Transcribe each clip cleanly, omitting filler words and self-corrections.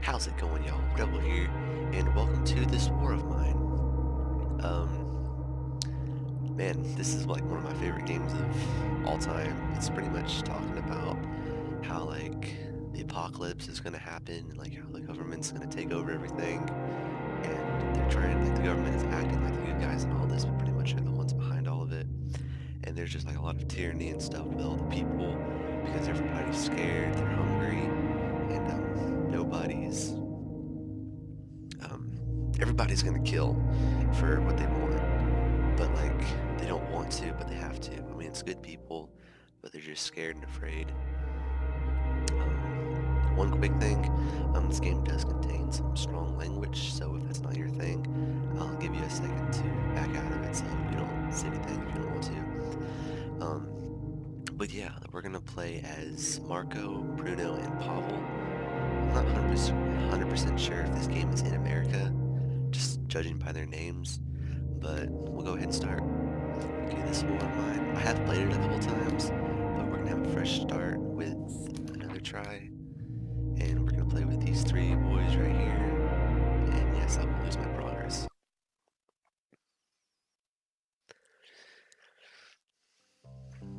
How's it going, y'all? Rebel here, and welcome to this war of mine. Man, this is like one of my favorite games of all time. It's pretty much talking about how like the apocalypse is gonna happen, like how the government's gonna take over everything, and they're trying, like the government is acting like the good guys and all this, but pretty much they're the ones behind all of it. And there's just like a lot of tyranny and stuff with all the people because everybody's scared, they're hungry, and everybody's gonna kill for what they want, but like they don't want to, but they have to. I mean, it's good people, but they're just scared and afraid. One quick thing, this game does contain some strong language, so if that's not your thing, I'll give you a second to back out of it so you don't say anything if you don't want to. But yeah, we're gonna play as Marko, Bruno, and Pavle. I'm not 100% sure if this game is in America, just judging by their names, but we'll go ahead and start. Okay, this war of mine. I have played it a couple times, but we're gonna have a fresh start with another try, and we're gonna play with these three boys right here, and yes, I will lose my progress.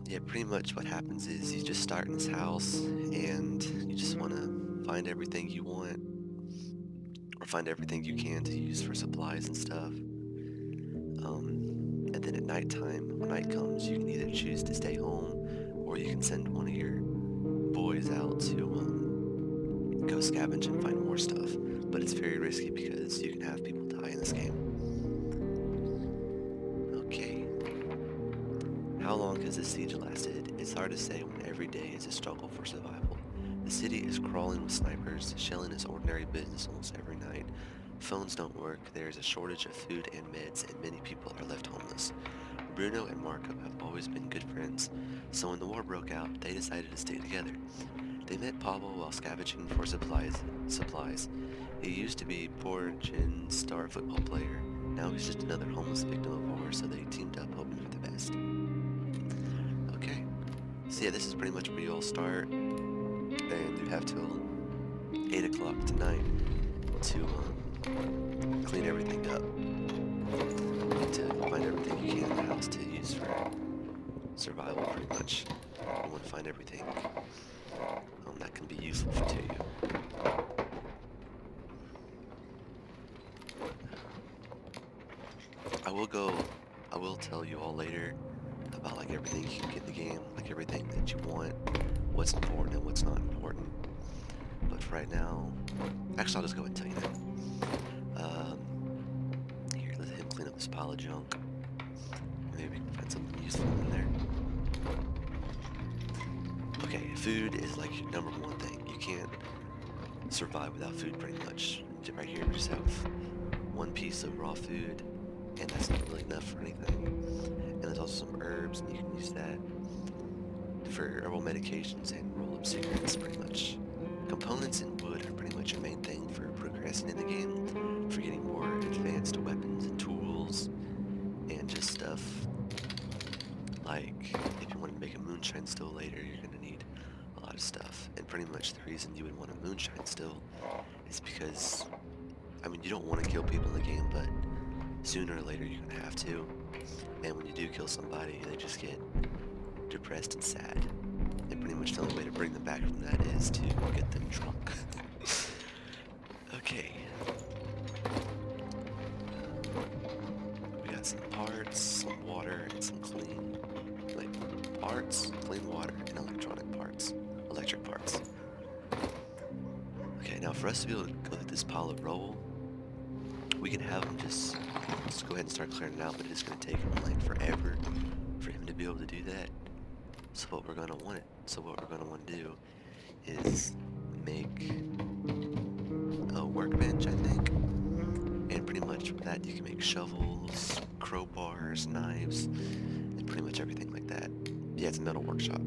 Yeah, pretty much what happens is you just start in this house, and you just want to find everything you want, or find everything you can to use for supplies and stuff. And then at nighttime, when night comes, you can either choose to stay home, or you can send one of your boys out to go scavenge and find more stuff. But it's very risky because you can have people die in this game. Okay. How long has this siege lasted? It's hard to say when every day is a struggle for survival. The city is crawling with snipers. Shelling is ordinary business almost every night. Phones don't work, there is a shortage of food and meds, and many people are left homeless. Bruno and Marko have always been good friends, so when the war broke out, they decided to stay together. They met Pavle while scavenging for supplies. He used to be Portuguese star football player. Now he's just another homeless victim of war, so they teamed up hoping for the best. Okay, so yeah, this is pretty much where you all start, and you have till 8 o'clock tonight to clean everything up, to find everything you can in the house to use for survival, pretty much. You want to find everything that can be useful to you. I will tell you all later about like everything you can get in the game, like everything that you want, what's important and what's not important. But for right now, actually I'll just go ahead and tell you now. Here, let him clean up this pile of junk. Maybe we can find something useful in there. Okay, food is like your number one thing. You can't survive without food pretty much. Right here we just have one piece of raw food, and that's not really enough for anything. And there's also some herbs, and you can use that for herbal medications and roll-up cigarettes, pretty much. Components and wood are pretty much your main thing for progressing in the game, for getting more advanced weapons and tools, and just stuff like if you want to make a moonshine still later, you're going to need a lot of stuff. And pretty much the reason you would want a moonshine still is because, I mean, you don't want to kill people in the game, but sooner or later you're going to have to. And when you do kill somebody, they just get depressed and sad. And pretty much the only way to bring them back from that is to get them drunk. Okay. We got some parts, some water, and some clean, like, parts, clean water, and electric parts. Okay, now for us to be able to go through this pile of rubble, we can have him just go ahead and start clearing it out, but it's going to take him like forever for him to be able to do that. So what we're going to want to do is make a workbench, I think. And pretty much with that you can make shovels, crowbars, knives, and pretty much everything like that. Yeah, it's a metal workshop.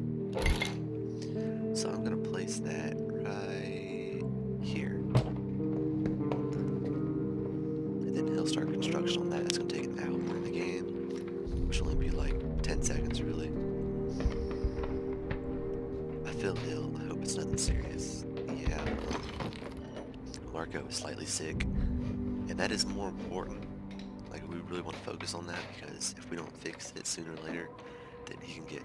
So I'm going to place that right here. And then he'll start construction on that. It's going to take an hour in the game, which will only be like 10 seconds really. I feel ill. I hope it's nothing serious. Yeah. Marko is slightly sick, and that is more important. Like, we really want to focus on that, because if we don't fix it sooner or later, then he can get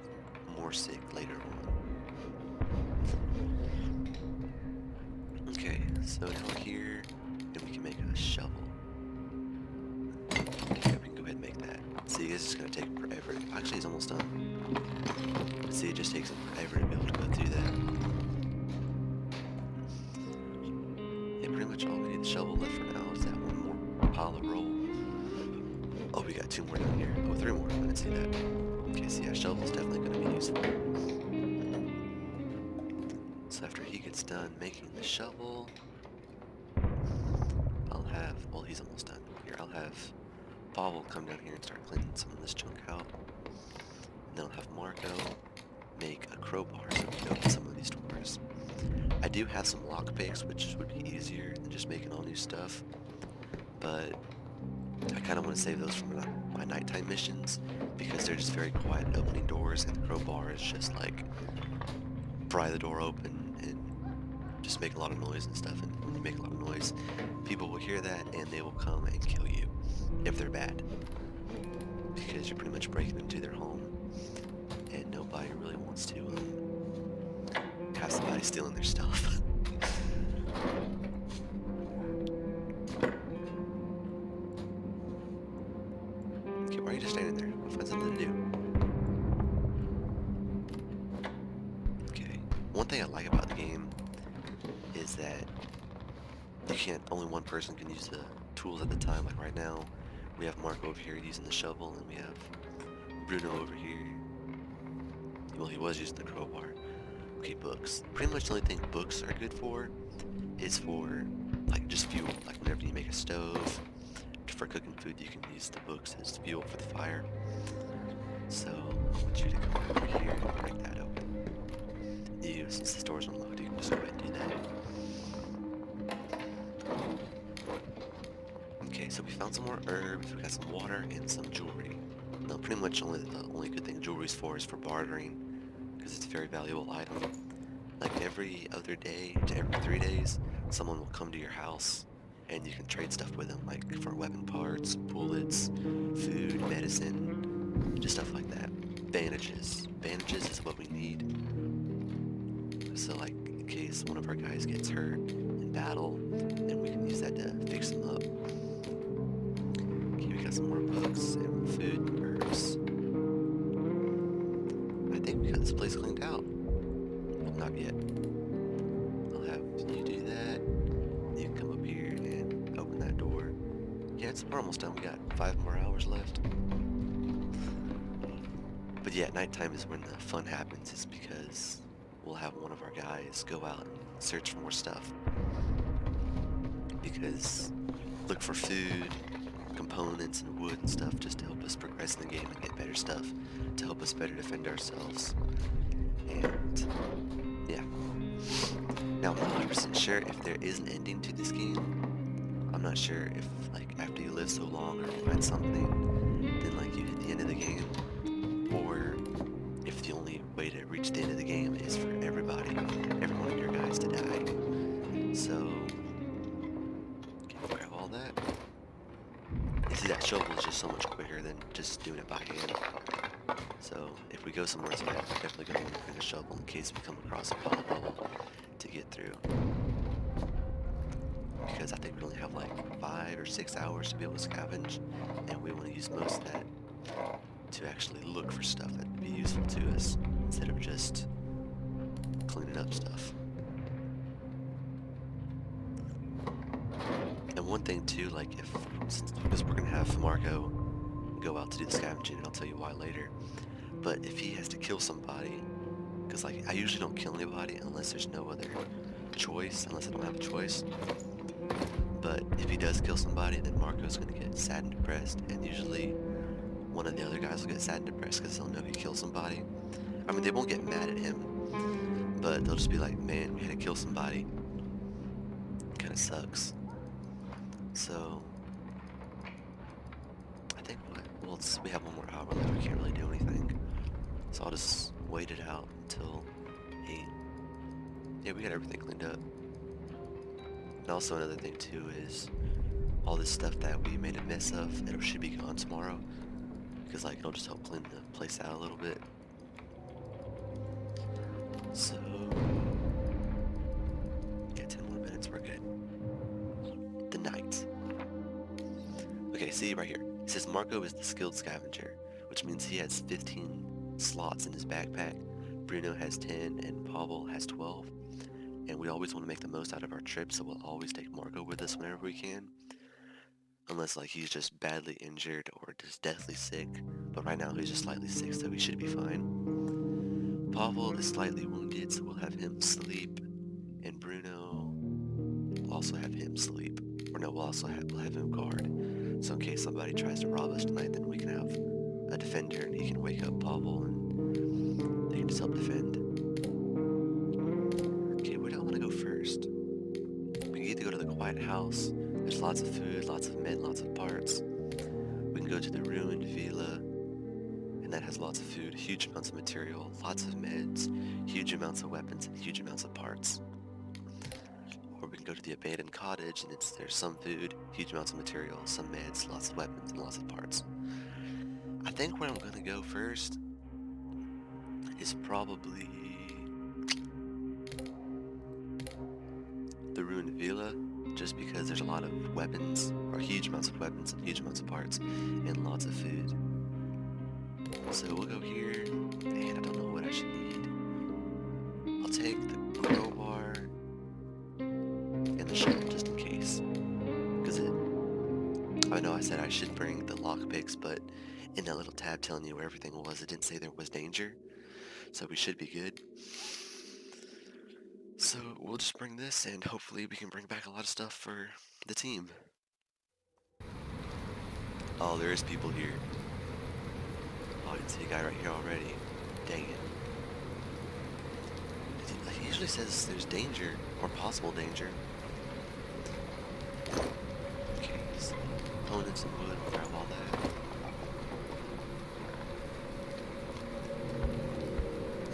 more sick later on. Okay, so now we're here, and we can make a shovel. Okay, we can go ahead and make that. See, this is going to take forever. Actually, he's almost done. See, it just takes him forever to be able to go through that. Yeah, pretty much all we need the shovel left for now is that one more pile of roll. Oh, we got 2 more down here. Oh, 3 more. I didn't see that. Okay, so yeah, shovel's definitely going to be useful. So after he gets done making the shovel, I'll have, well, he's almost done. Here, I'll have Pavle come down here and start cleaning some of this junk out. And then I'll have Marko make a crowbar so we can open some of these doors. I do have some lockpicks, which would be easier than just making all new stuff, but I kind of want to save those for my nighttime missions, because they're just very quiet at opening doors, and the crowbar is just like pry the door open and just make a lot of noise and stuff. And when you make a lot of noise, people will hear that and they will come and kill you if they're bad, because you're pretty much breaking into their home, and nobody really wants to have somebody stealing their stuff. Okay, why are you just standing there? I'll find something to do. Okay, one thing I like about the game is that you can't, only one person can use the tools at the time. Like right now, we have Marko over here using the shovel, and we have Bruno over here. Well, he was using the crowbar. Okay, books. Pretty much the only thing books are good for is for, like, just fuel. Like, whenever you make a stove, for cooking food, you can use the books as fuel for the fire. So, I want you to come over here and break that open. You, since the store's unlocked, you can just go ahead and do that. Okay, so we found some more herbs, we got some water, and some jewelry. Now, pretty much the only good thing jewelry's for is for bartering, because it's a very valuable item. Like every other day to every 3 days, someone will come to your house and you can trade stuff with them, like for weapon parts, bullets, food, medicine, just stuff like that. Bandages. Bandages is what we need. So like in case one of our guys gets hurt in battle, then we can use that to fix them up. Okay, we got some more books and food and herbs. I think we got this place cleaned out. Well, not yet. I'll have you do that. You can come up here and open that door. Yeah, we're almost done. We got 5 more hours left. But yeah, nighttime is when the fun happens, is because we'll have one of our guys go out and search for more stuff. Because look for food, components, and wood and stuff, just to help us progress in the game and get better stuff, to help us better defend ourselves. And yeah. Now, I'm not 100% sure if there is an ending to this game. I'm not sure if, like, after you live so long or you find something, then, like, you hit the end of the game. Or if the only way to reach the end of the game is for every one of your guys to die. So, can you grab all that? You see, that shovel is just so much quicker than just doing it by hand. So, if we go somewhere tonight, we're definitely going to want to bring a shovel in case we come across a pile of rubble to get through. Because I think we only have like 5 or 6 hours to be able to scavenge, and we want to use most of that to actually look for stuff that would be useful to us, instead of just cleaning up stuff. And one thing too, like because we're going to have Marko go out to do the scavenging, and I'll tell you why later, but if he has to kill somebody, because like I usually don't kill anybody unless there's no other choice, unless I don't have a choice. But if he does kill somebody, then Marko's going to get sad and depressed, and usually one of the other guys will get sad and depressed because they'll know he killed somebody. I mean, they won't get mad at him, but they'll just be like, man, we had to kill somebody. Kind of sucks. So, I think we have 1 more hour left. We can't really do anything. So I'll just wait it out until 8. Yeah, we got everything cleaned up. also another thing too is all this stuff that we made a mess of, it should be gone tomorrow. Because like it'll just help clean the place out a little bit. So yeah, 10 more minutes, we're good. The knight. Okay, see right here. It says Marko is the skilled scavenger, which means he has 15 slots in his backpack. Bruno has 10 and Pavle has 12. And we always want to make the most out of our trip, so we'll always take Marko with us whenever we can. Unless like he's just badly injured or just deathly sick. But right now he's just slightly sick, so he should be fine. Pavle is slightly wounded, so we'll have him sleep. And Bruno will also have him sleep. Or no, we'll have him guard. So in case somebody tries to rob us tonight, then we can have a defender and he can wake up Pavle and they can just help defend. Okay, where do I want to go first? We can either go to the quiet house. There's lots of food, lots of men, lots of parts. We can go to the ruined villa, and that has lots of food, huge amounts of material, lots of meds, huge amounts of weapons, and huge amounts of parts. Or we can go to the abandoned cottage, and there's some food, huge amounts of material, some meds, lots of weapons, and lots of parts. I think where I'm going to go first is probably the ruined villa. Just because there's a lot of weapons, or huge amounts of weapons, and huge amounts of parts, and lots of food. So we'll go here, and I don't know what I should need. I'll take the crowbar and the shovel just in case. Because I know I said I should bring the lockpicks, but in that little tab telling you where everything was, it didn't say there was danger. So we should be good. So we'll just bring this and hopefully we can bring back a lot of stuff for the team. Oh, there is people here. Oh, I can see a guy right here already. Dang it. He usually says there's danger, or possible danger. Okay, so components and wood, we'll grab all that.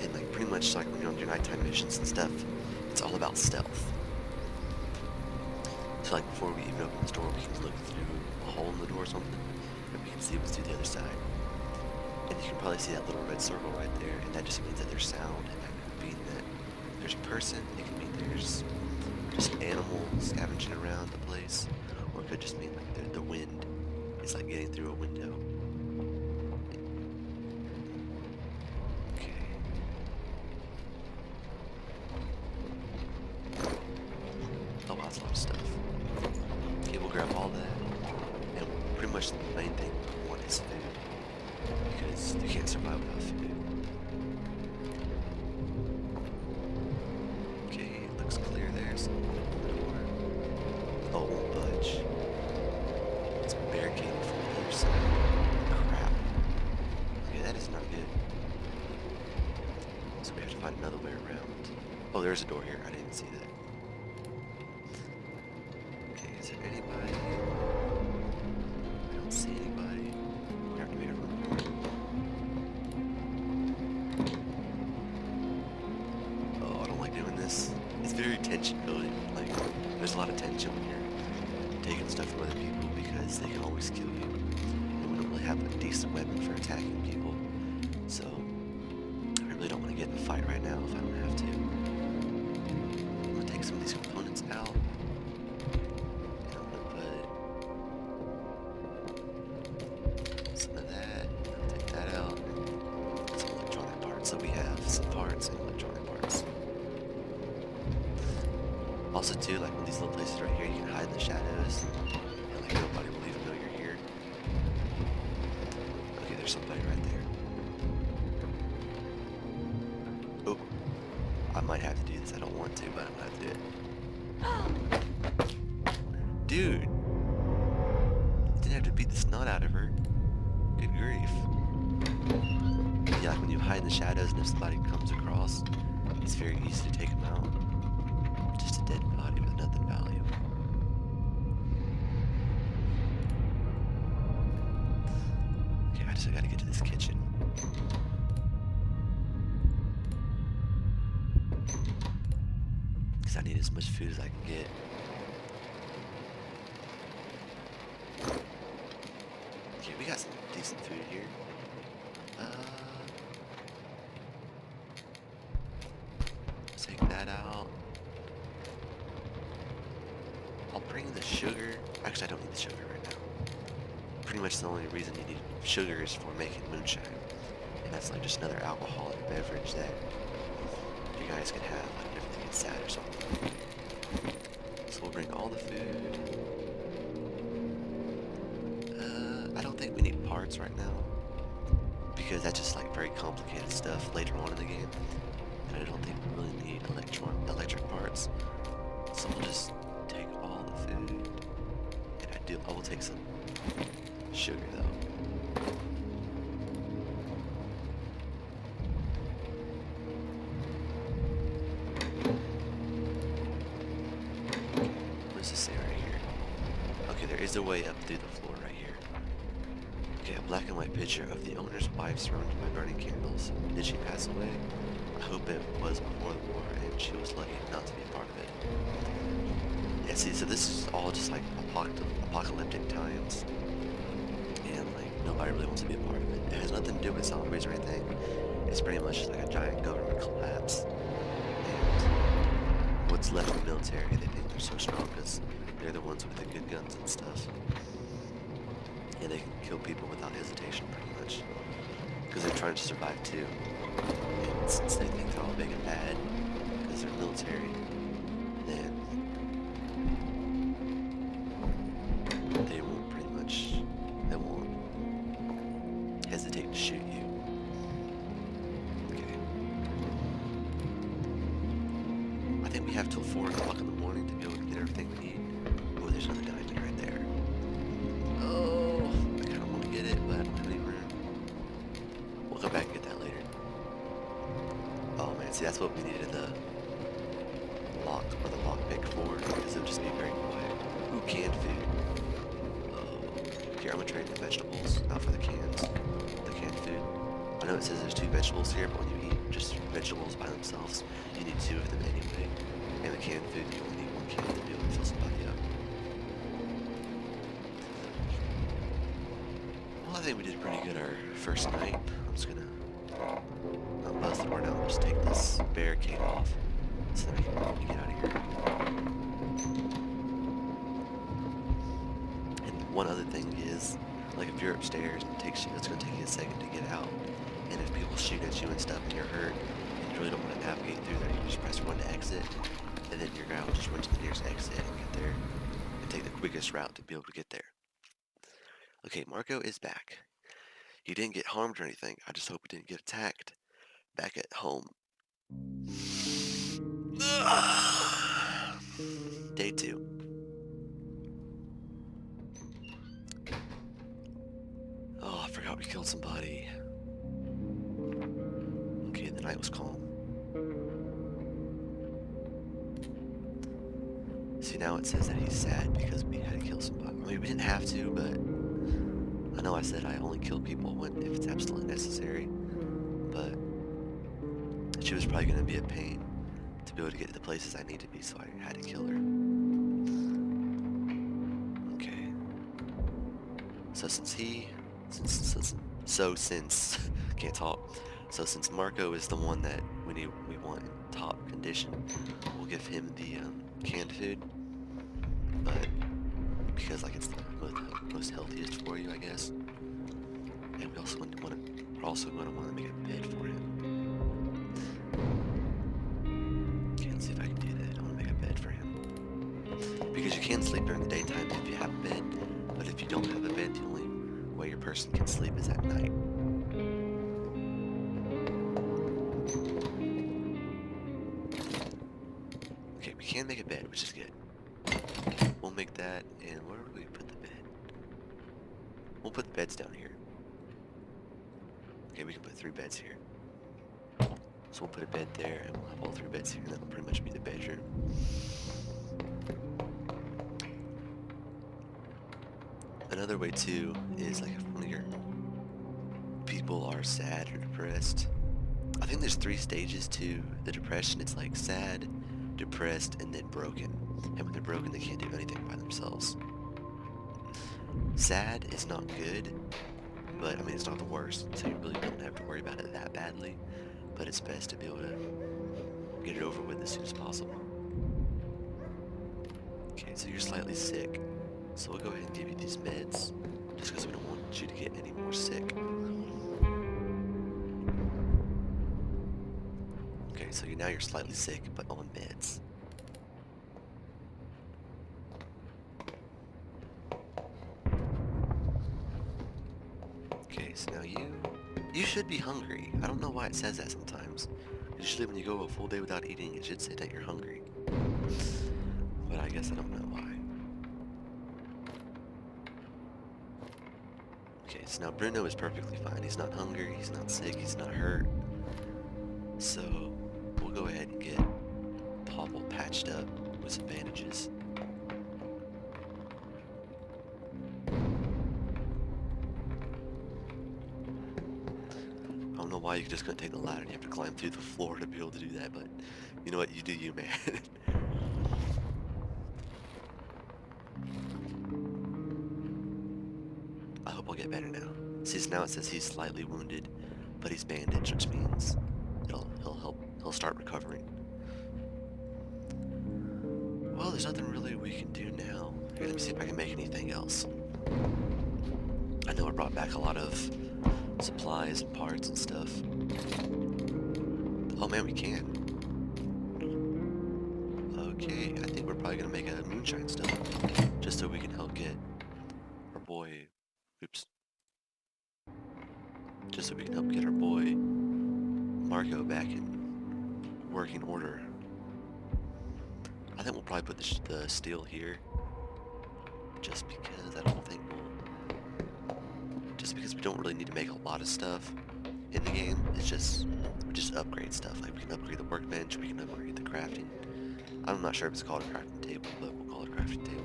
And like pretty much like when you're on your nighttime missions and stuff, it's all about stealth. So like before we even open this door, we can look through a hole in the door or something, and we can see what's through the other side. And you can probably see that little red circle right there, and that just means that there's sound, and that could mean that there's a person, it could mean there's just animals scavenging around the place, or it could just mean like the wind is like getting through a window. Oh, that's a lot of stuff. Okay, we'll grab all that. And pretty much the main thing we want is food. Because you can't survive without food. Okay, it looks clear there, so we'll open the door. Oh, it won't budge. It's barricaded from the other side. Crap. Okay, that is not good. So we have to find another way around. Oh, there's a door here. I didn't see that. Is there anybody? I don't see anybody. We have to make a room. Oh, I don't like doing this. It's very tension building. Like, there's a lot of tension when you're taking stuff from other people because they can always kill you. And we don't really have a decent weapon for attacking people. So, I really don't want to get in a fight right now if I don't have to. I'm going to take some of these components out. Also too, like with these little places right here, you can hide in the shadows, and like nobody will even know you're here. Okay, there's somebody right there. Oh, I might have to do this. I don't want to, but I'm gonna have to do it. Dude, didn't have to beat the snot out of her. Good grief. Yeah, like when you hide in the shadows, and if somebody comes across, it's very easy to take them out. Just a dead body with nothing value. Okay, I gotta get to this kitchen. Because I need as much food as I can get. Okay, we got some decent food here. Take that out. I'll bring the sugar. Actually, I don't need the sugar right now. Pretty much the only reason you need sugar is for making moonshine. And that's like just another alcoholic beverage that you guys can have like whenever they get sad or something. So we'll bring all the food. I don't think we need parts right now, because that's just like very complicated stuff later on in the game. And I don't think we really need electric parts. So we'll just take all the food. And I will take some sugar though. What does this say right here? Okay, there is a way up through the floor right here. Okay, a black and white picture of the owner's wife surrounded by burning candles. Did she pass away? I hope it was before the war and she was lucky not to be a part of it. Yeah, see, so this is all just like apocalyptic times. And like, nobody really wants to be a part of it. It has nothing to do with zombies or anything. It's pretty much just like a giant government collapse. And what's left of the military, they think they're so strong because they're the ones with the good guns and stuff. And they can kill people without hesitation, pretty much. Because they're trying to survive too. And since they think they're all big and bad, because they're military, then they won't hesitate to shoot you. Okay. I think we have till 4 o'clock in the morning to be able to get everything we need. Oh, there's another diamond right there. Oh, I kind of want to get it, but I don't have any room. We'll come back and get that later. Oh man, see, that's what we needed the lock or the lockpick for, because it would just be very quiet. Ooh, canned food. Oh, here, I'm gonna trade the vegetables, not for the cans. The canned food. I know it says there's 2 vegetables here, but when you eat just vegetables by themselves, you need 2 of them anyway. And the canned food, you only need 1 can to be able to fill somebody up. Well, I think we did pretty good our first night. I'm just gonna buzz the door now and just take this barricade off so that we can get out of here. And one other thing is, like if you're upstairs and it's gonna take you a second to get out, and if people shoot at you and stuff and you're hurt and you really don't want to navigate through there, you just press 1 to exit, and then your guy will just run to the nearest exit and get there and take the quickest route to be able to get there. Okay, Marko is back. He didn't get harmed or anything. I just hope he didn't get attacked back at home. Day 2. Oh, I forgot we killed somebody. Okay, the night was calm. See, now it says that he's sad because we had to kill somebody. I mean, we didn't have to, but I know I said I only kill people if it's absolutely necessary. But she was probably going to be a pain to be able to get to the places I need to be, so I had to kill her. Okay. So can't talk. So since Marko is the one that we want in top condition, we'll give him the canned food. But because like it's the most healthiest for you, I guess. And we're also going to want to make a bed for him. Okay, let's see if I can do that. I want to make a bed for him. Because you can sleep during the daytime if you have a bed, but if you don't have a bed, the only way your person can sleep is at night. Okay, we can make a bed, which is good. We'll make that, and where do we put the bed? We'll put the beds down here. Okay, we can put 3 beds here. So we'll put a bed there, and we'll have all 3 beds here, and that'll pretty much be the bedroom. Another way too is like if one of your people are sad or depressed. I think there's 3 stages to the depression. It's like sad, depressed, and then broken. And when they're broken, they can't do anything by themselves. Sad is not good, but I mean, it's not the worst, so you really don't have to worry about it that badly. But it's best to be able to get it over with as soon as possible. Okay, so you're slightly sick, so we'll go ahead and give you these meds, just because we don't want you to get any more sick. Okay, so now you're slightly sick, but on meds. Okay, so now you should be hungry. I don't know why it says that sometimes. Usually when you go a full day without eating, it should say that you're hungry. But I guess I don't know why. Okay, so now Bruno is perfectly fine. He's not hungry, he's not sick, he's not hurt. So we'll go ahead and get Pavle patched up with some bandages. I don't know why you just couldn't take the ladder and you have to climb through the floor to be able to do that, but you know what, you do you, man. I hope I'll get better now. See, so now it says he's slightly wounded, but he's bandaged, which means he'll start recovering. Well, there's nothing really we can do now. Here, let me see if I can make anything else. I know I brought back a lot of supplies and parts and stuff. Oh man, we can. Okay, I think we're probably gonna make a moonshine still, just so we can help get our boy, just so we can help get our boy Marko back in working order. I think we'll probably put the steel here, just because we don't really need to make a lot of stuff in the game. It's just, we just upgrade stuff. Like we can upgrade the workbench, we can upgrade the crafting. I'm not sure if it's called a crafting table, but we'll call it a crafting table.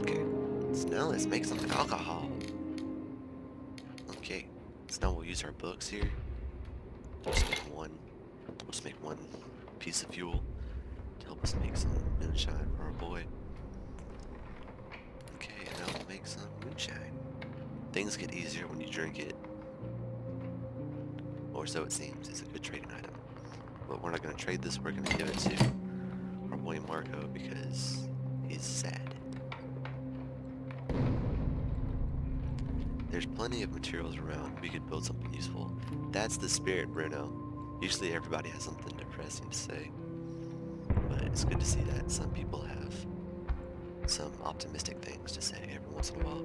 Okay, so now let's make some alcohol. Okay, so now we'll use our books here. We'll just make one piece of fuel to help us make some moonshine for our boy. Okay, now we'll make some moonshine. Things get easier when you drink it. Or so it seems. It's a good trading item. But we're not going to trade this, we're going to give it to our boy Marko because he's sad. There's plenty of materials around. We could build something useful. That's the spirit, Bruno. Usually everybody has something depressing to say. But it's good to see that some people have some optimistic things to say every once in a while.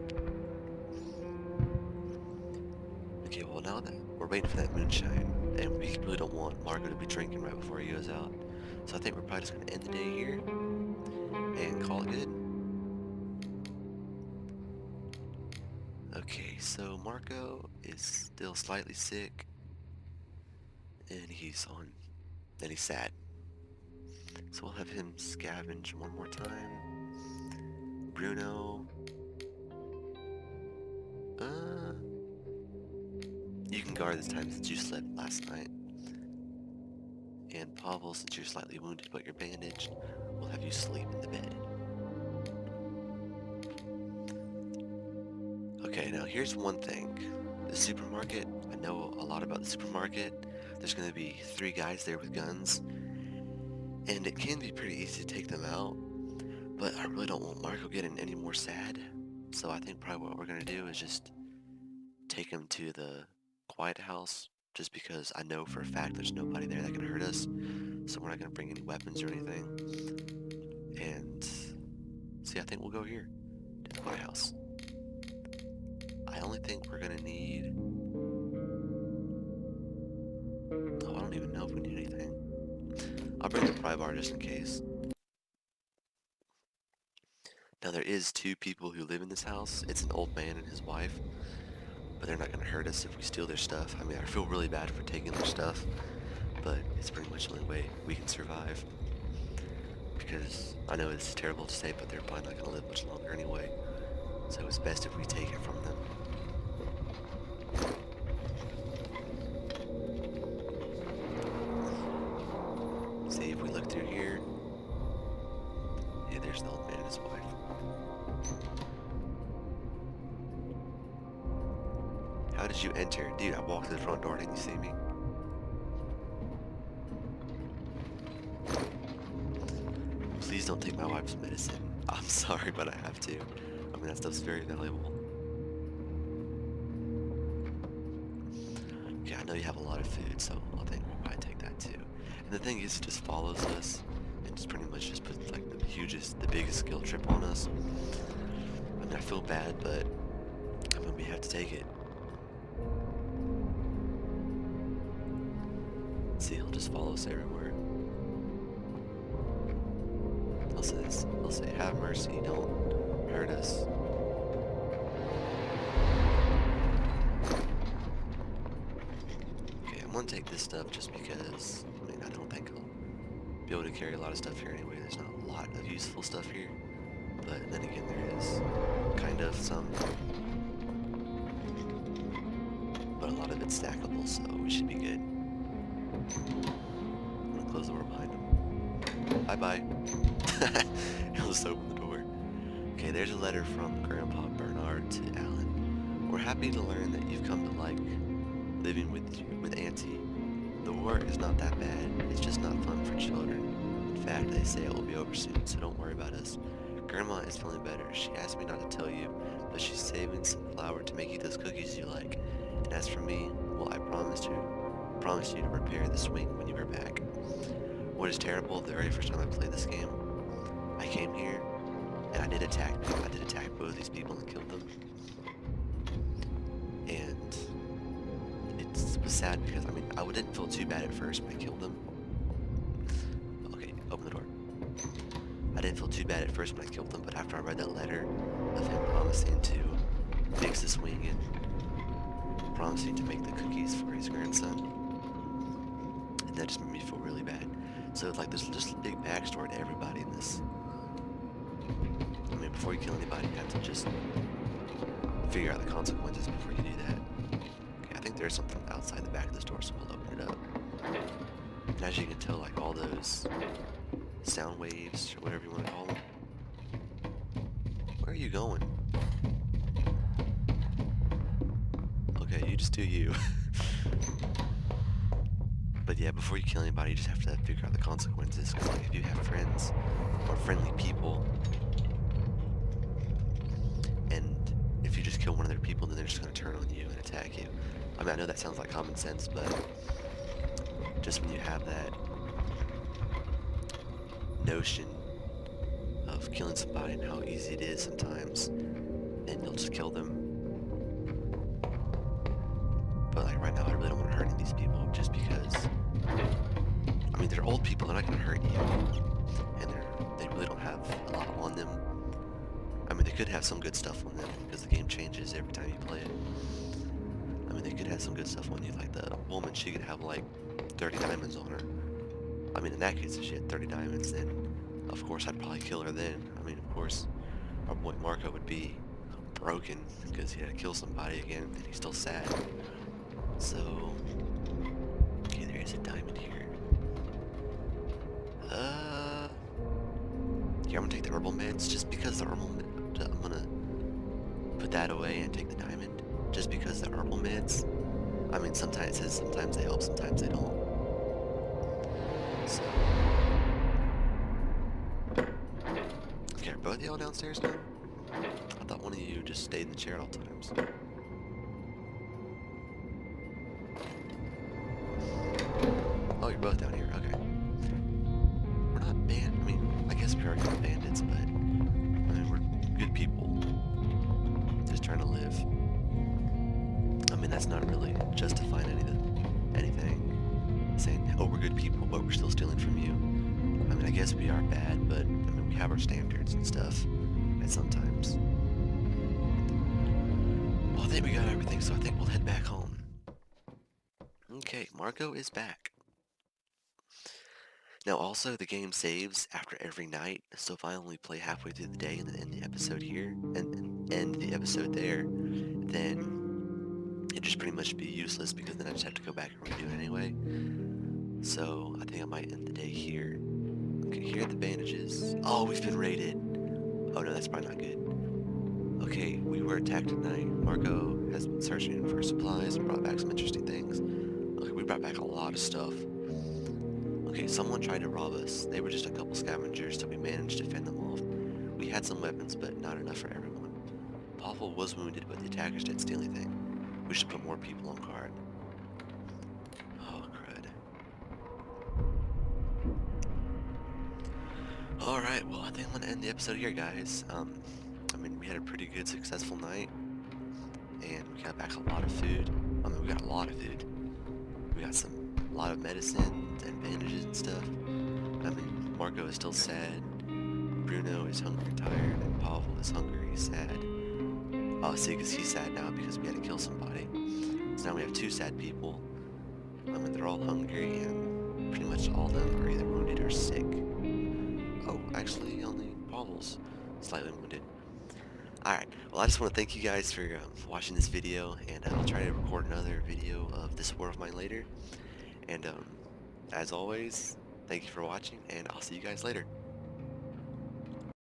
Okay, well now that we're waiting for that moonshine, and we really don't want Marko to be drinking right before he goes out. So I think we're probably just going to end the day here and call it good. Okay, so Marko is still slightly sick, and he's sad. So we'll have him scavenge one more time. Bruno, you can guard this time since you slept last night. And Pavle, since you're slightly wounded but you're bandaged, we'll have you sleep in the bed. Okay, now here's one thing. The supermarket, I know a lot about the supermarket. There's going to be 3 guys there with guns. And it can be pretty easy to take them out. But I really don't want Marko getting any more sad. So I think probably what we're going to do is just take him to the quiet house. Just because I know for a fact there's nobody there that can hurt us. So we're not going to bring any weapons or anything. And see, I think we'll go here to the quiet house. I only think we're gonna need... Oh, I don't even know if we need anything. I'll bring the pry bar just in case. Now there is 2 people who live in this house. It's an old man and his wife. But they're not gonna hurt us if we steal their stuff. I mean, I feel really bad for taking their stuff. But it's pretty much the only way we can survive. Because I know it's terrible to say, but they're probably not gonna live much longer anyway. So it's best if we take it from them. See if we look through here. Yeah, there's the old man and his wife. How did you enter? Dude, I walked to the front door, didn't you see me? Please don't take my wife's medicine. I'm sorry, but I have to. I mean, that stuff's very valuable. Okay, I know you have a lot of food, so I think we'll probably take that too. And the thing is, it just follows us and just pretty much just puts like the biggest skill trip on us. I mean, I feel bad, but I mean, we have to take it. See, he'll just follow us everywhere. He'll say, have mercy, don't hurt us. Okay, I'm gonna take this stuff just because, I mean, I don't think I'll be able to carry a lot of stuff here anyway. There's not a lot of useful stuff here. But then again, there is kind of some. But a lot of it's stackable, so we should be good. I'm gonna close the door behind him. Bye-bye. He'll just open the door. Okay, there's a letter from Grandpa Bernard to Alan. We're happy to learn that you've come to like living with Auntie. The war is not that bad. It's just not fun for children. In fact, they say it will be over soon, so don't worry about us. Grandma is feeling better. She asked me not to tell you, but she's saving some flour to make you those cookies you like. And as for me, well, I promised you to repair the swing when you were back. What is terrible, the very first time I played this game, I came here, and I did attack both these people and killed them. And it was sad because, I mean, I didn't feel too bad at first when I killed them. Okay, open the door. I didn't feel too bad at first when I killed them, but after I read that letter of him promising to fix the swing and promising to make the cookies for his grandson, and that just made me feel really bad. So like there's just a big backstory to everybody in this. I mean, before you kill anybody, you have to just figure out the consequences before you do that. Okay, I think there's something outside the back of this door, so we'll open it up. And as you can tell, like all those sound waves, or whatever you want to call them. Where are you going? Okay, you just do you. But yeah, before you kill anybody, you just have to figure out the consequences. Because like, if you have friends or friendly people, and if you just kill one of their people, then they're just going to turn on you and attack you. I mean, I know that sounds like common sense, but just when you have that notion of killing somebody and how easy it is sometimes, and you'll just kill them. But like right now, I really don't want to hurt any of these people just because, I mean, they're old people, they're not going to hurt you, and they really don't have a lot on them. I mean, they could have some good stuff on them because the game changes every time you play it. I mean, they could have some good stuff on you, like the woman, she could have like 30 diamonds on her. I mean, in that case, if she had 30 diamonds, then of course I'd probably kill her then. I mean, of course, our boy Marko would be broken because he had to kill somebody again, and he's still sad. So, okay, there is a diamond here. Here, I'm gonna take the herbal meds just because the herbal meds, I'm gonna put that away and take the diamond just because the herbal meds, I mean, sometimes they help, sometimes they don't. So, okay, are both of y'all downstairs now? I thought one of you just stayed in the chair at all times. Oh, you're both down here, okay. We're not I mean, I guess we are kind of bandits, but, I mean, we're good people. Just trying to live. I mean, that's not really justifying anything. Saying, oh, we're good people, but we're still stealing from you. I mean, I guess we are bad, but, I mean, we have our standards and stuff, and sometimes. Well, I think we got everything, so I think we'll head back home. Okay, Marko is back. Now, also, the game saves after every night, so if I only play halfway through the day and then end the episode here, and end the episode there, then it'd just pretty much be useless because then I just have to go back and redo it anyway. So I think I might end the day here. Okay, here are the bandages. Oh, we've been raided. Oh no, that's probably not good. Okay, we were attacked tonight. Marko has been searching for supplies and brought back some interesting things. Okay, we brought back a lot of stuff. Okay, someone tried to rob us. They were just a couple scavengers, so we managed to fend them off. We had some weapons, but not enough for everyone. Pavle was wounded, but the attackers didn't steal anything. We should put more people on guard. Oh, crud. Alright, well, I think I'm gonna end the episode here, guys. I mean, we had a pretty good, successful night, and we got back a lot of food. I mean, we got a lot of food. We got a lot of medicine and bandages and stuff. I mean, Marko is still sad. Bruno is hungry and tired, and Pavle is hungry, sad. Oh, see, because he's sad now because we had to kill somebody. So now we have two sad people. I mean, they're all hungry, and pretty much all of them are either wounded or sick. Oh, actually, only Pavle's slightly wounded. Alright, well, I just want to thank you guys for watching this video, and I'll try to record another video of this war of mine later. And as always, thank you for watching, and I'll see you guys later.